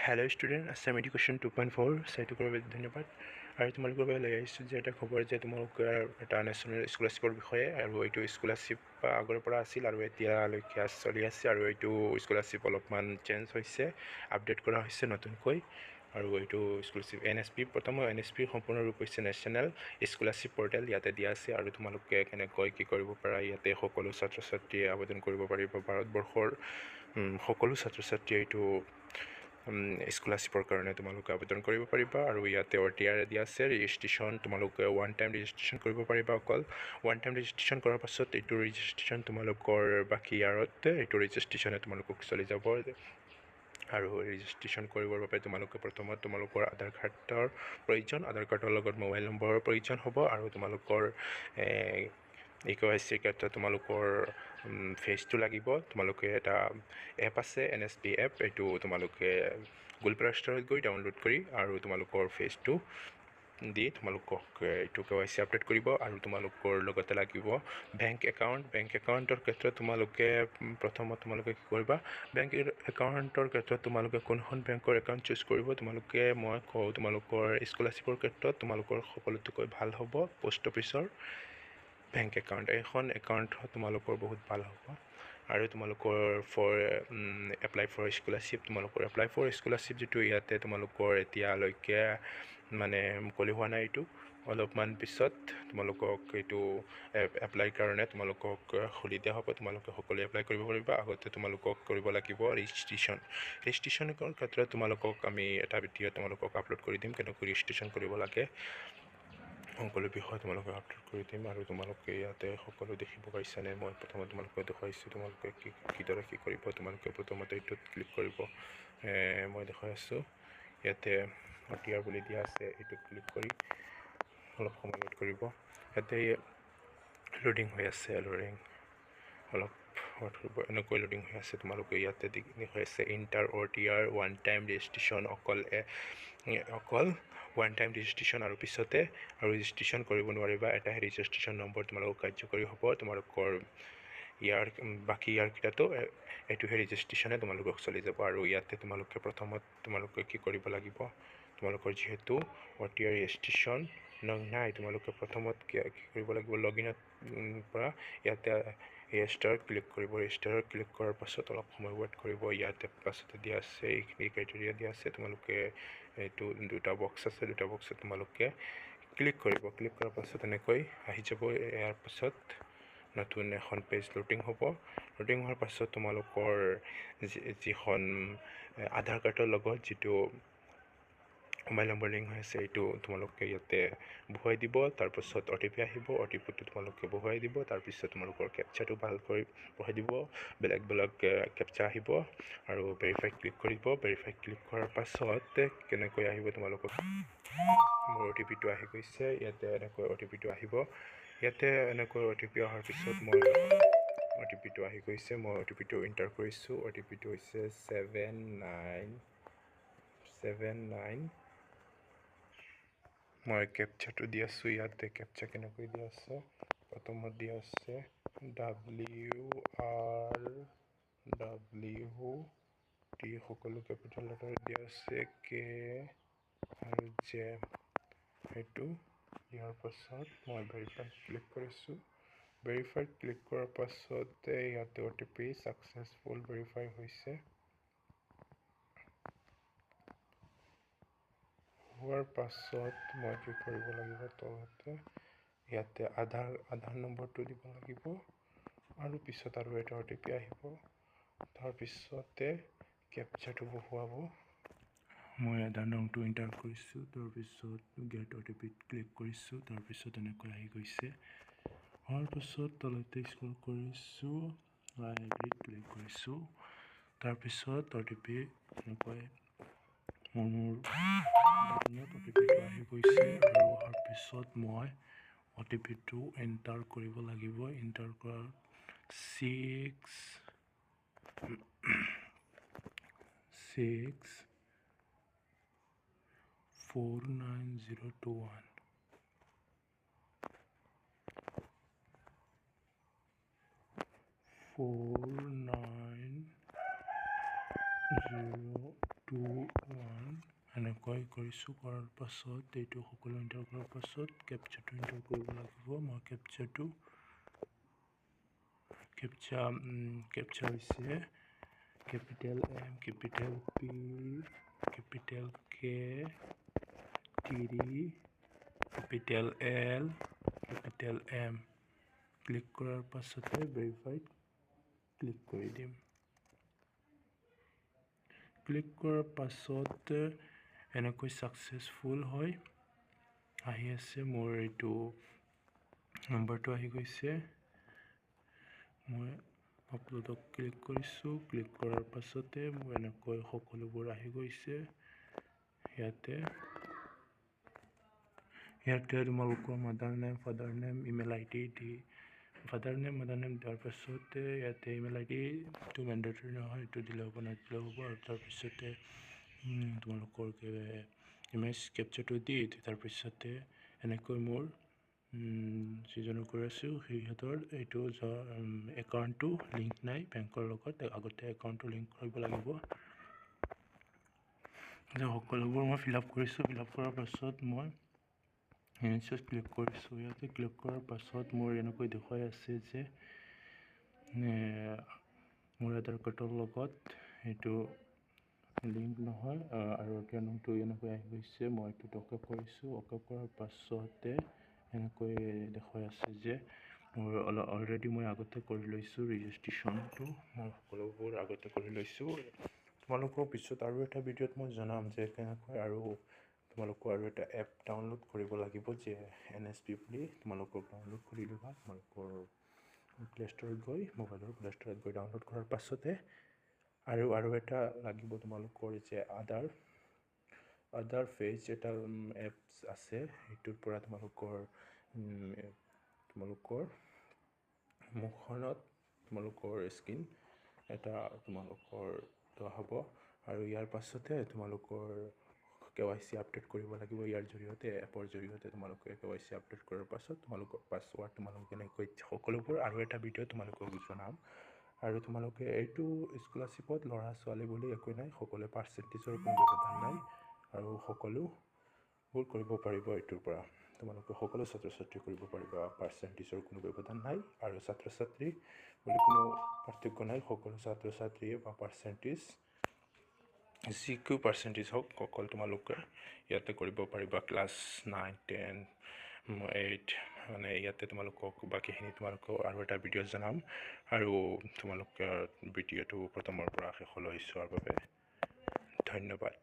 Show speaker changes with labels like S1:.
S1: Hello student, Assam Education 2.4 চাইটো কৰাৰ বাবে ধন্যবাদ। আৰু তোমালোকৰ বাবে লৈ আহিছোঁ যে এটা খবৰ যে তোমালোকৰ এটা নেশ্যনেল স্কলাৰশ্বিপৰ বিষয়ে, আৰু এইটো স্কলাৰশ্বিপ আগৰ পৰা আছিল আৰু এতিয়ালৈকে চলি আছে, আৰু এইটো স্কলাৰশ্বিপ অলপমান চেঞ্জ হৈছে, আপডেট কৰা হৈছে নতুনকৈ। আৰু এইটো স্কলাৰশ্বিপ NSP প্ৰথম NSP সম্পূৰ্ণৰূপ হৈছে নেশ্যনেল স্কলাৰশ্বিপ পৰ্টেল, ইয়াতে দিয়া আছে। আৰু তোমালোকে কেনেকৈ কি কৰিব পাৰা, ইয়াতে সকলো ছাত্ৰ ছাত্ৰীয়ে আবেদন কৰিব পাৰিব। ভাৰতবৰ্ষৰ সকলো ছাত্ৰ ছাত্ৰীয়ে এইটো স্কলাৰশ্বিপৰ কাৰণে তোমালোকে আবেদন কৰিব পাৰিবা। আৰু ইয়াতে OTR দিয়া আছে। ৰেজিষ্ট্ৰেশ্যন তোমালোকে ওৱান টাইম ৰেজিষ্ট্ৰেশ্যন কৰিব পাৰিবা। অকল ওৱান টাইম ৰেজিষ্ট্ৰেশ্যন কৰাৰ পাছত এইটো ৰেজিষ্ট্ৰেশ্যন তোমালোকৰ বাকী ইয়াৰত এইটো ৰেজিষ্ট্ৰেশ্যনে তোমালোকক চলি যাব। আৰু ৰেজিষ্ট্ৰেশ্যন কৰিবৰ বাবে তোমালোকে প্ৰথমত তোমালোকৰ আধাৰ কাৰ্ডৰ প্ৰয়োজন, আধাৰ কাৰ্ডৰ লগত মোবাইল নম্বৰৰ প্ৰয়োজন হ'ব। আৰু তোমালোকৰ KYCৰ ক্ষেত্ৰত তোমালোকৰ ফেচটো লাগিব। তোমালোকে এটা এপ আছে NSP এপ, এইটো তোমালোকে গুগল প্লে ষ্টৰত গৈ ডাউনলোড কৰি আৰু তোমালোকৰ ফেচটো দি তোমালোকক এইটো KYC আপডেট কৰিব। আৰু তোমালোকৰ লগতে লাগিব বেংক একাউণ্টৰ ক্ষেত্ৰত তোমালোকে প্ৰথমত তোমালোকে কি কৰিবা, বেংক একাউণ্টৰ ক্ষেত্ৰত তোমালোকে কোনখন বেংকৰ একাউণ্ট চুজ কৰিব। মই কওঁ তোমালোকৰ স্কলাৰশ্বিপৰ ক্ষেত্ৰত তোমালোকৰ সকলোতকৈ ভাল হ'ব পোষ্ট অফিচৰ বেংক একাউণ্ট। এখন একাউণ্ট তোমালোকৰ বহুত ভাল হ'ব। আৰু তোমালোকৰ এপ্লাই ফৰ স্কলাৰশ্বিপ যিটো ইয়াতে তোমালোকৰ এতিয়ালৈকে মানে মুকলি হোৱা নাই, এইটো অলপমান পিছত তোমালোকক এইটো এপ্লাইৰ কাৰণে তোমালোকক খুলি দিয়া হ'ব। তোমালোকে সকলোৱে এপ্লাই কৰিব পাৰিবা। আগতে তোমালোকক কৰিব লাগিব ৰেজিষ্ট্ৰেশ্যনৰ ক্ষেত্ৰত তোমালোকক আমি এটা ভিডিঅ' তোমালোকক আপলোড কৰি দিম, কেনেকৈ ৰেজিষ্ট্ৰেশ্যন কৰিব লাগে সকলো বিষয়ে তোমালোকে আপলোড কৰি দিম। আৰু তোমালোকে ইয়াতে সকলো দেখিব পাৰিছানে, মই প্ৰথমতে তোমালোকে দেখুৱাইছোঁ তোমালোকে কিদৰে কি কৰিব। তোমালোকে প্ৰথমতে এইটোত ক্লিক কৰিব, মই দেখুৱাই আছোঁ। ইয়াতে OTR বুলি দিয়া আছে, এইটোত ক্লিক কৰি অলপ সময় ৱেইট কৰিব। ইয়াতে লোডিং হৈ আছে, অলপ এনেকৈ লোডিং হৈ আছে। তোমালোকে ইয়াতে হৈ আছে inter OTR one time registration, অকল ওৱান টাইম ৰেজিষ্ট্ৰেশ্যন। আৰু পিছতে আৰু ৰেজিষ্ট্ৰেশ্যন কৰিব নোৱাৰিবা, এটাহে ৰেজিষ্ট্ৰেশ্যন নম্বৰ তোমালোকৰ কাৰ্যকৰী হ'ব। তোমালোকৰ বাকী কেইটাতো এইটোহে ৰেজিষ্ট্ৰেশ্যনে তোমালোকক চলি যাব। আৰু ইয়াতে তোমালোকে প্ৰথমত তোমালোকে কি কৰিব লাগিব, তোমালোকৰ যিহেতু OTR ৰেজিষ্ট্ৰেশ্যন নাই, তোমালোকে প্ৰথমত কি কৰিব লাগিব, লগইনত পৰা ইয়াতে ৰেজিষ্টাৰত ক্লিক কৰিব। ৰেজিষ্টাৰত ক্লিক কৰাৰ পাছত অলপ সময় ৱেইট কৰিব। ইয়াতে পাছতে দিয়া আছে এইখিনি ক্ৰাইটেৰিয়া দিয়া আছে। তোমালোকে এইটো দুটা বক্স আছে, দুটা বক্সত তোমালোকে ক্লিক কৰিব। ক্লিক কৰাৰ পাছত এনেকৈ আহি যাব। ইয়াৰ পাছত নতুন এখন পেজ লোডিং হ'ব। লোডিং হোৱাৰ পাছত তোমালোকৰ যিখন আধাৰ কাৰ্ডৰ লগত যিটো মোবাইল নম্বৰ লিংক হৈ আছে, এইটো তোমালোকে ইয়াতে বহুৱাই দিব। তাৰপাছত OTP আহিব, OTPটো তোমালোকে বহুৱাই দিব। তাৰপিছত তোমালোকৰ কেপচাটো ভালকৈ বহুৱাই দিব, বেলেগ কেপচা আহিব। আৰু ভেৰিফাই ক্লিক কৰিব। ভেৰিফাই ক্লিক কৰাৰ পাছত কেনেকৈ আহিব, তোমালোকৰ মোৰ OTPটো আহি গৈছে। ইয়াতে এনেকৈ OTPটো আহিব। ইয়াতে এনেকৈ OTP অহাৰ পিছত OTPটো আহি গৈছে, মই OTPটো এণ্টাৰ কৰিছোঁ। OTPটো হৈছে 7979। মই কেপচাটো দি আছোঁ। ইয়াতে কেপচা কেনেকৈ দিয়া আছে, প্ৰথমত দিয়া আছে WRWT, সকলো কেপিটেল লেটাৰ দিয়া আছে, K আৰু J। সেইটো ইয়াৰ পাছত মই ভেৰিফাই ক্লিক কৰিছোঁ। ভেৰিফাই ক্লিক কৰাৰ পাছতে ইয়াতে OTP ছাকচেছফুল ভেৰিফাই হৈছে। হোৱাৰ পাছত মই কি কৰিব লাগিব, তলতে ইয়াতে আধাৰ নম্বৰটো দিব লাগিব। আৰু পিছত আৰু এটা OTP আহিব। তাৰপিছতে কেপচাটো বহুৱাব। মই আধাৰ নম্বৰটো এণ্টাৰ কৰিছোঁ। তাৰপিছত গেট OTP ক্লিক কৰিছোঁ। তাৰপিছত এনেকৈ আহি গৈছে। হোৱাৰ পাছত তলতে স্ক্ৰল কৰিছোঁ, ক্লিক কৰিছোঁ। তাৰপিছত OTP এনেকৈ মোৰ OTPটো আহি গৈছে। আৰু অহাৰ পিছত মই OTPটো এণ্টাৰ কৰিব লাগিব। এণ্টাৰ কৰাৰ 649,021 49021 এনেকৈ কৰিছোঁ। কৰাৰ পাছত এইটো সকলো এণ্টাৰ কৰাৰ পাছত কেপচাটো এণ্টাৰ কৰিব লাগিব। মই কেপচাটো কেপচা হৈছে capital M, capital P, capital K, capital L, capital M। Click কৰাৰ পাছতে ভেৰিফাইড ক্লিক কৰি দিম। ক্লিক কৰাৰ পাছত এনেকৈ ছাকচেছফুল হয় আহি আছে। মোৰ এইটো নম্বৰটো আহি গৈছে। মই আপলোডক ক্লিক কৰিছোঁ। ক্লিক কৰাৰ পাছতে মোৰ এনেকৈ সকলোবোৰ আহি গৈছে। ইয়াতে তোমালোকৰ mother name, father name, email ID দি ফাদাৰ নেম, মাদাৰ নেম দিয়াৰ পাছতে ইয়াতে ইমেইল IDটো মেণ্ডেটৰী নহয়, এইটো দিলে হ'ব নিদিলেও হ'ব। আৰু তাৰপিছতে তোমালোকৰ ইমেজ কেপচাৰটো দি তাৰপিছতে এনেকৈ মোৰ যিজনৰ কৰি আছোঁ সিহঁতৰ এইটো একাউণ্টটো লিংক নাই বেংকৰ লগত। আগতে একাউণ্টটো লিংক কৰিব লাগিব। সকলোবোৰ মই ফিল আপ কৰিছোঁ। ফিল আপ কৰাৰ পাছত মই ইমেজত ক্লিক কৰিছোঁ। ইয়াতে ক্লিক কৰাৰ পাছত মোৰ এনেকৈ দেখুৱাই আছে যে মোৰ আধাৰ কাৰ্ডৰ লগত এইটো লিংক নহয় আৰু নামটো এনেকৈ আহি গৈছে। মই এইটো অ'কে কৰিছোঁ। অ'কে কৰাৰ পাছতে এনেকৈ দেখুৱাই আছে যে মোৰ অলৰেডি মই আগতে কৰি লৈছোঁ ৰেজিষ্ট্ৰেশ্যনটো। মই সকলোবোৰ আগতে কৰি লৈছোঁ। তোমালোকৰ পিছত আৰু এটা ভিডিঅ'ত মই জনাম যে কেনেকৈ আৰু তোমালোকৰ আৰু এটা এপ ডাউনলোড কৰিব লাগিব যে NSP বুলি তোমালোকক ডাউনলোড কৰি ল'বা। তোমালোকৰ প্লে ষ্ট'ৰত গৈ মোবাইলৰ প্লে ষ্ট'ৰত গৈ ডাউনলোড কৰাৰ পাছতে আৰু এটা লাগিব তোমালোকৰ যে আদাৰ ফেজ এটা এপছ আছে। সেইটোৰ পৰা তোমালোকৰ মুখখনত তোমালোকৰ স্কিন এটা তোমালোকৰ হ'ব। আৰু ইয়াৰ পাছতে তোমালোকৰ KYC আপডেট কৰিব লাগিব। ইয়াৰ জৰিয়তে এপৰ জৰিয়তে তোমালোকে KYC আপডেট কৰাৰ পাছত তোমালোকৰ পাছৱাৰ্ড তোমালোকে কেনেকৈ সকলোবোৰ আৰু এটা ভিডিঅ' তোমালোকক জনাম। আৰু তোমালোকে এইটো স্কলাৰশ্বিপত ল'ৰা ছোৱালী বুলি একো নাই, সকলোৱে পাৰ্চেণ্টেজৰ কোনো ব্যৱধান নাই আৰু সকলোবোৰ কৰিব পাৰিব। এইটোৰ পৰা তোমালোকে সকলো ছাত্ৰ ছাত্ৰী কৰিব পাৰিবা। পাৰ্চেণ্টেজৰ কোনো ব্যৱধান নাই আৰু ছাত্ৰ ছাত্ৰী বুলি কোনো পাৰ্থক্য নাই। সকলো ছাত্ৰ ছাত্ৰীয়ে বা পাৰ্চেণ্টেজ যিকো পাৰ্চেণ্টেজ হওক অকল তোমালোকে ইয়াতে কৰিব পাৰিবা। ক্লাছ 9, 10, 8 মানে ইয়াতে তোমালোকক বাকীখিনি তোমালোকক আৰু এটা ভিডিঅ' জনাম। আৰু তোমালোকে ভিডিঅ'টো প্ৰথমৰ পৰা শেষলৈ চোৱাৰ বাবে ধন্যবাদ।